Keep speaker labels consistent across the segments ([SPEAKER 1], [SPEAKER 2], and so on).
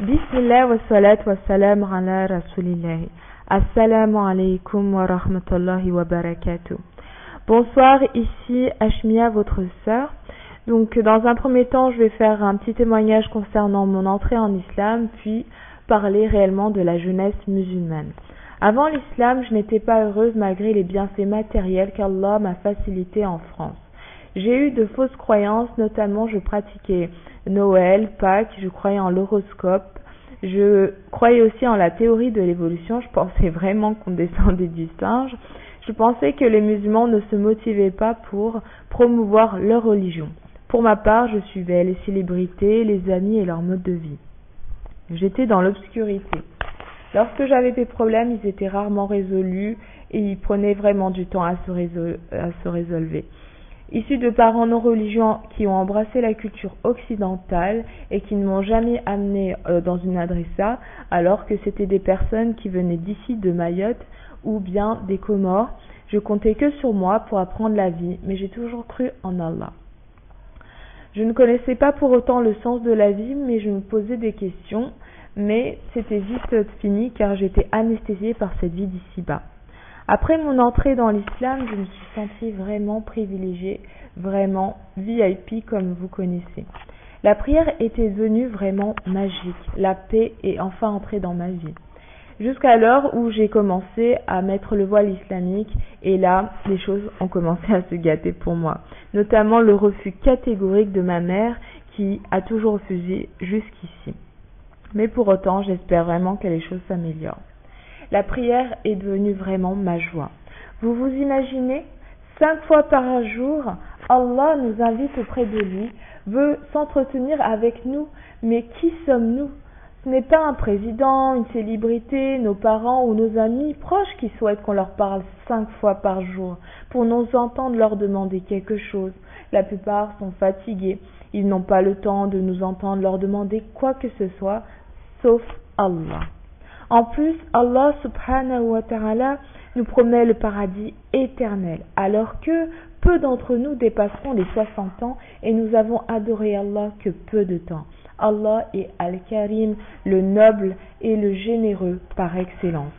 [SPEAKER 1] Bismillah wa salat wa salam ala rasulillahi. Assalamu alaikum wa rahmatullahi wa barakatuh. Bonsoir, ici Ashmia, votre sœur. Donc, dans un premier temps, je vais faire un petit témoignage concernant mon entrée en islam, puis parler réellement de la jeunesse musulmane. Avant l'islam, je n'étais pas heureuse malgré les bienfaits matériels qu'Allah m'a facilités en France. J'ai eu de fausses croyances, notamment je pratiquais Noël, Pâques, je croyais en l'horoscope, je croyais aussi en la théorie de l'évolution, je pensais vraiment qu'on descendait du singe, je pensais que les musulmans ne se motivaient pas pour promouvoir leur religion. Pour ma part, je suivais les célébrités, les amis et leur mode de vie. J'étais dans l'obscurité. Lorsque j'avais des problèmes, ils étaient rarement résolus et ils prenaient vraiment du temps à se résolver. Issus de parents non religieux qui ont embrassé la culture occidentale et qui ne m'ont jamais amené dans une adressa, alors que c'était des personnes qui venaient d'ici, de Mayotte ou bien des Comores, je comptais que sur moi pour apprendre la vie, mais j'ai toujours cru en Allah. Je ne connaissais pas pour autant le sens de la vie, mais je me posais des questions, mais c'était vite fini car j'étais anesthésiée par cette vie d'ici-bas. Après mon entrée dans l'islam, je me suis sentie vraiment privilégiée, vraiment VIP comme vous connaissez. La prière était devenue vraiment magique, la paix est enfin entrée dans ma vie. Jusqu'à l'heure où j'ai commencé à mettre le voile islamique et là, les choses ont commencé à se gâter pour moi. Notamment le refus catégorique de ma mère qui a toujours refusé jusqu'ici. Mais pour autant, j'espère vraiment que les choses s'améliorent. La prière est devenue vraiment ma joie. Vous vous imaginez, 5 fois par jour, Allah nous invite auprès de lui, veut s'entretenir avec nous, mais qui sommes-nous? Ce n'est pas un président, une célébrité, nos parents ou nos amis proches qui souhaitent qu'on leur parle 5 fois par jour pour nous entendre leur demander quelque chose. La plupart sont fatigués, ils n'ont pas le temps de nous entendre leur demander quoi que ce soit, sauf Allah. En plus, Allah subhanahu wa ta'ala nous promet le paradis éternel, alors que peu d'entre nous dépasseront les 60 ans et nous avons adoré Allah que peu de temps. Allah est Al-Karim, le noble et le généreux par excellence.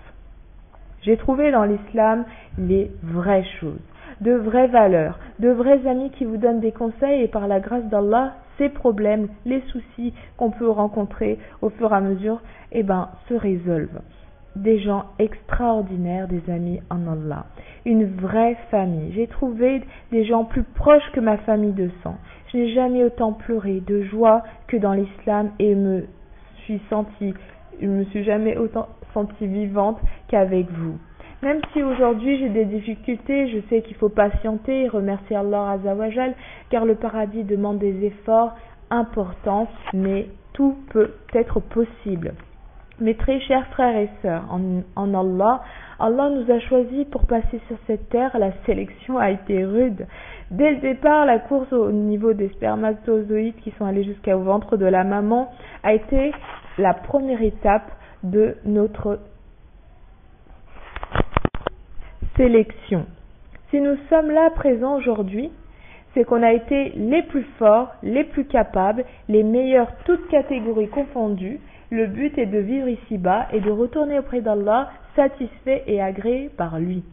[SPEAKER 1] J'ai trouvé dans l'islam les vraies choses, de vraies valeurs, de vrais amis qui vous donnent des conseils et par la grâce d'Allah, ces problèmes, les soucis qu'on peut rencontrer au fur et à mesure, se résolvent. Des gens extraordinaires, des amis en Allah. Une vraie famille. J'ai trouvé des gens plus proches que ma famille de sang. Je n'ai jamais autant pleuré de joie que dans l'islam et je me suis jamais autant sentie vivante qu'avec vous. Même si aujourd'hui j'ai des difficultés, je sais qu'il faut patienter et remercier Allah Azzawajal, car le paradis demande des efforts importants, mais tout peut être possible. Mes très chers frères et sœurs, en Allah, Allah nous a choisis pour passer sur cette terre, la sélection a été rude. Dès le départ, la course au niveau des spermatozoïdes qui sont allés jusqu'au ventre de la maman a été la première étape de notre sélection. Si nous sommes là présents aujourd'hui, c'est qu'on a été les plus forts, les plus capables, les meilleurs, toutes catégories confondues. Le but est de vivre ici-bas et de retourner auprès d'Allah satisfait et agréé par lui.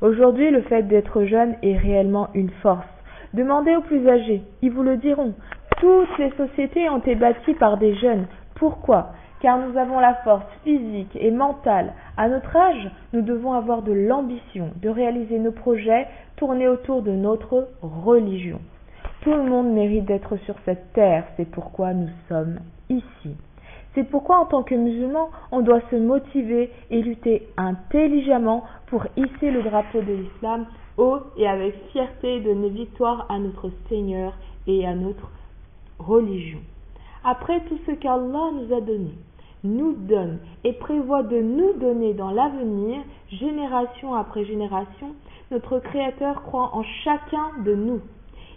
[SPEAKER 1] Aujourd'hui, le fait d'être jeune est réellement une force. Demandez aux plus âgés, ils vous le diront. Toutes les sociétés ont été bâties par des jeunes. Pourquoi ? Car nous avons la force physique et mentale. À notre âge, nous devons avoir de l'ambition de réaliser nos projets tournés autour de notre religion. Tout le monde mérite d'être sur cette terre, c'est pourquoi nous sommes ici. C'est pourquoi en tant que musulmans, on doit se motiver et lutter intelligemment pour hisser le drapeau de l'islam haut et avec fierté donner victoire à notre Seigneur et à notre religion. Après tout ce qu'Allah nous a donné, nous donne et prévoit de nous donner dans l'avenir, génération après génération, notre Créateur croit en chacun de nous.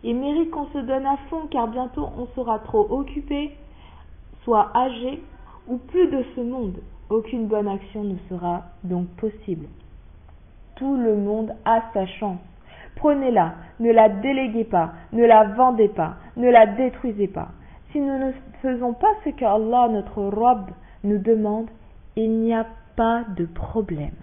[SPEAKER 1] Il mérite qu'on se donne à fond car bientôt on sera trop occupé, soit âgé ou plus de ce monde. Aucune bonne action ne sera donc possible. Tout le monde a sa chance. Prenez-la, ne la déléguez pas, ne la vendez pas, ne la détruisez pas. Si nous ne faisons pas ce qu'Allah, notre Rabb, nous demande, il n'y a pas de problème.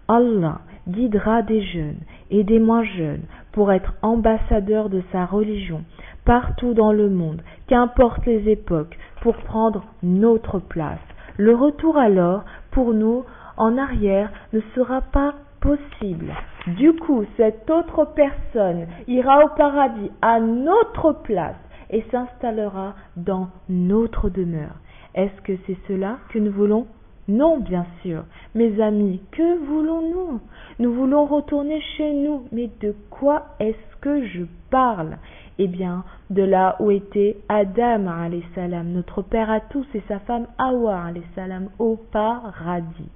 [SPEAKER 1] Allah guidera des jeunes et des moins jeunes pour être ambassadeurs de sa religion partout dans le monde, qu'importe les époques, pour prendre notre place. Le retour alors, pour nous, en arrière, ne sera pas possible. Du coup, cette autre personne ira au paradis à notre place et s'installera dans notre demeure. Est-ce que c'est cela que nous voulons ? Non, bien sûr. Mes amis, que voulons-nous ? Nous voulons retourner chez nous. Mais de quoi est-ce que je parle ? Eh bien, de là où était Adam, alayhi salam, notre père à tous, et sa femme Hawa, alayhi salam, au paradis.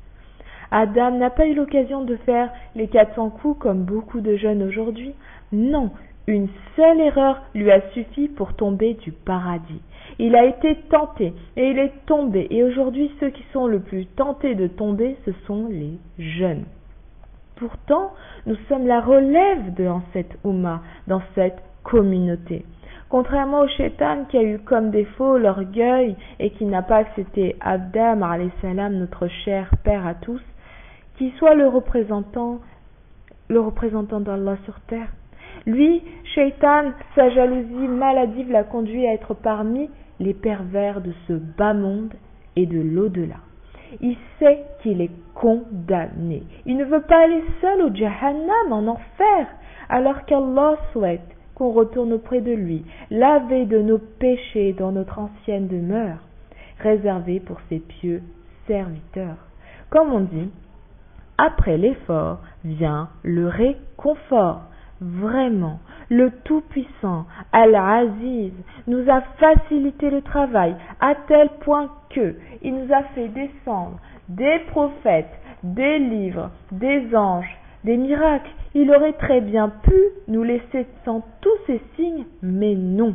[SPEAKER 1] Adam n'a pas eu l'occasion de faire les 400 coups comme beaucoup de jeunes aujourd'hui. Non, une seule erreur lui a suffi pour tomber du paradis. Il a été tenté et il est tombé. Et aujourd'hui, ceux qui sont le plus tentés de tomber, ce sont les jeunes. Pourtant, nous sommes la relève dans cette Oumma, dans cette communauté. Contrairement au shaitan qui a eu comme défaut l'orgueil et qui n'a pas accepté Adam, alayhi salam, notre cher père à tous, qui soit le représentant d'Allah sur terre. Lui, shaitan, sa jalousie maladive l'a conduit à être parmi les pervers de ce bas monde et de l'au-delà. Il sait qu'il est condamné. Il ne veut pas aller seul au Jahannam, en enfer, alors qu'Allah souhaite qu'on retourne auprès de lui, lavé de nos péchés dans notre ancienne demeure, réservée pour ses pieux serviteurs. Comme on dit, après l'effort vient le réconfort. Vraiment, le Tout-Puissant, Al-Aziz, nous a facilité le travail à tel point que il nous a fait descendre des prophètes, des livres, des anges, des miracles. Il aurait très bien pu nous laisser sans tous ces signes, mais non.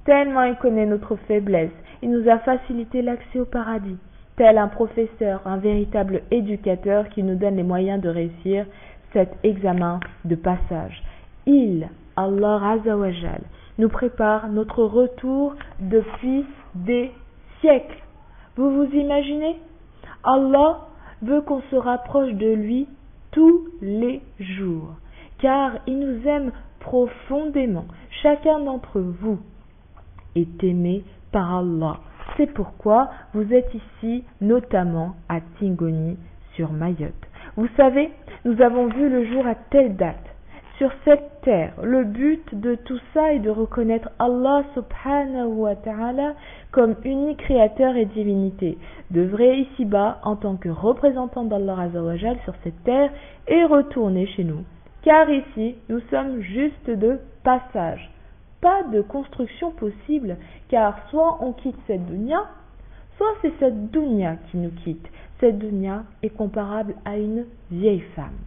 [SPEAKER 1] Tellement il connaît notre faiblesse, il nous a facilité l'accès au paradis. Tel un professeur, un véritable éducateur qui nous donne les moyens de réussir cet examen de passage. Allah Azza wa Jal, nous prépare notre retour depuis des siècles. Vous vous imaginez ? Allah veut qu'on se rapproche de lui tous les jours, car il nous aime profondément. Chacun d'entre vous est aimé par Allah. C'est pourquoi vous êtes ici, notamment à Tingoni, sur Mayotte. Vous savez, nous avons vu le jour à telle date. Sur cette terre, le but de tout ça est de reconnaître Allah subhanahu wa ta'ala comme unique créateur et divinité, d'œuvrer ici-bas en tant que représentant d'Allah Azza wa Jal sur cette terre et retourner chez nous. Car ici, nous sommes juste de passage, pas de construction possible, car soit on quitte cette dunya, soit c'est cette dunya qui nous quitte. Cette dunya est comparable à une vieille femme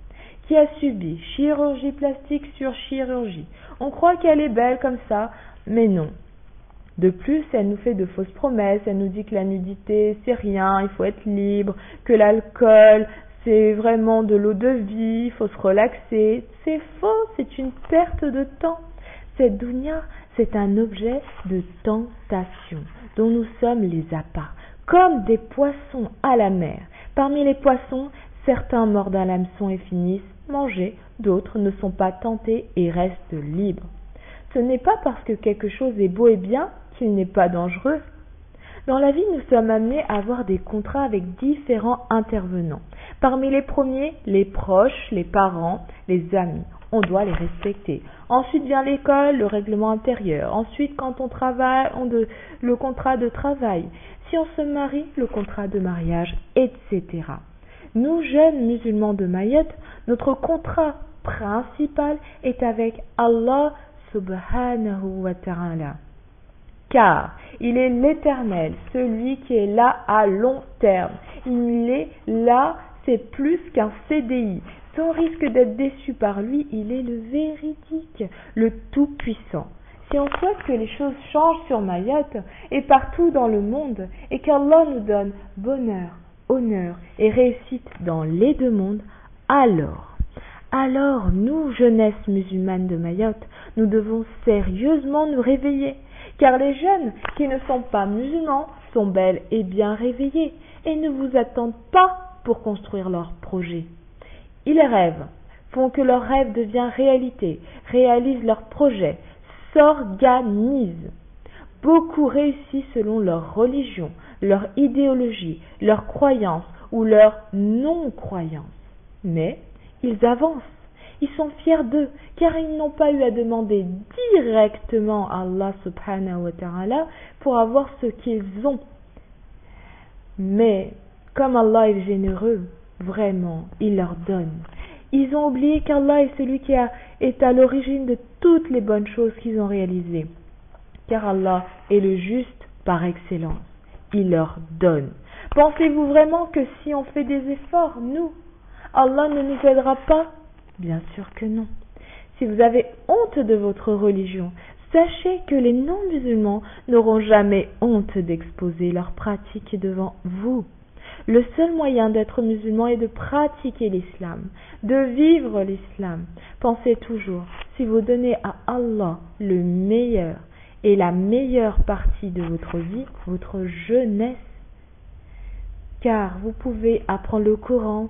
[SPEAKER 1] qui a subi chirurgie plastique sur chirurgie. On croit qu'elle est belle comme ça, mais non. De plus, elle nous fait de fausses promesses, elle nous dit que la nudité c'est rien, il faut être libre, que l'alcool c'est vraiment de l'eau de vie, il faut se relaxer. C'est faux, c'est une perte de temps. Cette dunya, c'est un objet de tentation dont nous sommes les appâts, comme des poissons à la mer. Parmi les poissons, certains mordent un hameçon et finissent mangés, d'autres ne sont pas tentés et restent libres. Ce n'est pas parce que quelque chose est beau et bien qu'il n'est pas dangereux. Dans la vie, nous sommes amenés à avoir des contrats avec différents intervenants. Parmi les premiers, les proches, les parents, les amis. On doit les respecter. Ensuite vient l'école, le règlement intérieur. Ensuite, quand on travaille, le contrat de travail. Si on se marie, le contrat de mariage, etc. Nous, jeunes musulmans de Mayotte, notre contrat principal est avec Allah subhanahu wa ta'ala. Car il est l'éternel, celui qui est là à long terme. Il est là, c'est plus qu'un CDI. Sans risque d'être déçu par lui, il est le véridique, le tout-puissant. Si on souhaite que les choses changent sur Mayotte et partout dans le monde, et qu'Allah nous donne bonheur, honneur et réussite dans les deux mondes, alors nous, jeunesse musulmane de Mayotte, nous devons sérieusement nous réveiller, car les jeunes qui ne sont pas musulmans sont bel et bien réveillés et ne vous attendent pas pour construire leurs projets. Ils rêvent, font que leur rêve devient réalité, réalisent leurs projets, s'organisent. Beaucoup réussissent selon leur religion, leur idéologie, leur croyance ou leur non-croyance. Mais ils avancent. Ils sont fiers d'eux, car ils n'ont pas eu à demander directement à Allah subhanahu wa ta'ala pour avoir ce qu'ils ont. Mais, comme Allah est généreux, vraiment, il leur donne. Ils ont oublié qu'Allah est celui qui est à l'origine de toutes les bonnes choses qu'ils ont réalisées. Car Allah est le juste par excellence. Il leur donne. Pensez-vous vraiment que si on fait des efforts, nous, Allah ne nous aidera pas? Bien sûr que non. Si vous avez honte de votre religion, sachez que les non-musulmans n'auront jamais honte d'exposer leurs pratiques devant vous. Le seul moyen d'être musulman est de pratiquer l'islam, de vivre l'islam. Pensez toujours, si vous donnez à Allah le meilleur et la meilleure partie de votre vie, votre jeunesse, car vous pouvez apprendre le Coran,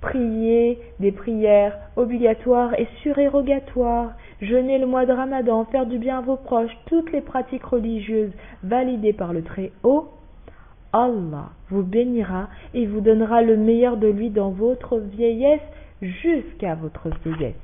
[SPEAKER 1] prier des prières obligatoires et surérogatoires, jeûner le mois de Ramadan, faire du bien à vos proches, toutes les pratiques religieuses validées par le Très-Haut, Allah vous bénira et vous donnera le meilleur de lui dans votre vieillesse jusqu'à votre vieillesse.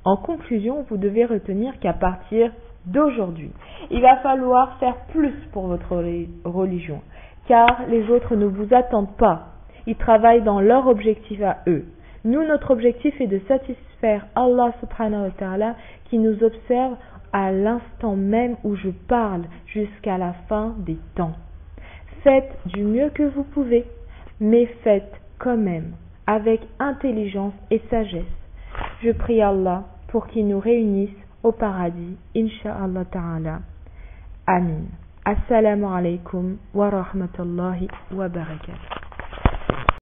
[SPEAKER 1] En conclusion, vous devez retenir qu'à partir d'aujourd'hui, il va falloir faire plus pour votre religion, car les autres ne vous attendent pas. Ils travaillent dans leur objectif à eux. Nous, notre objectif est de satisfaire Allah subhanahu wa ta'ala qui nous observe à l'instant même où je parle jusqu'à la fin des temps. Faites du mieux que vous pouvez, mais faites quand même avec intelligence et sagesse. Je prie Allah pour qu'il nous réunisse au paradis, Inch'Allah ta'ala. Amin. Assalamu alaikum wa rahmatullahi wa barakatuh.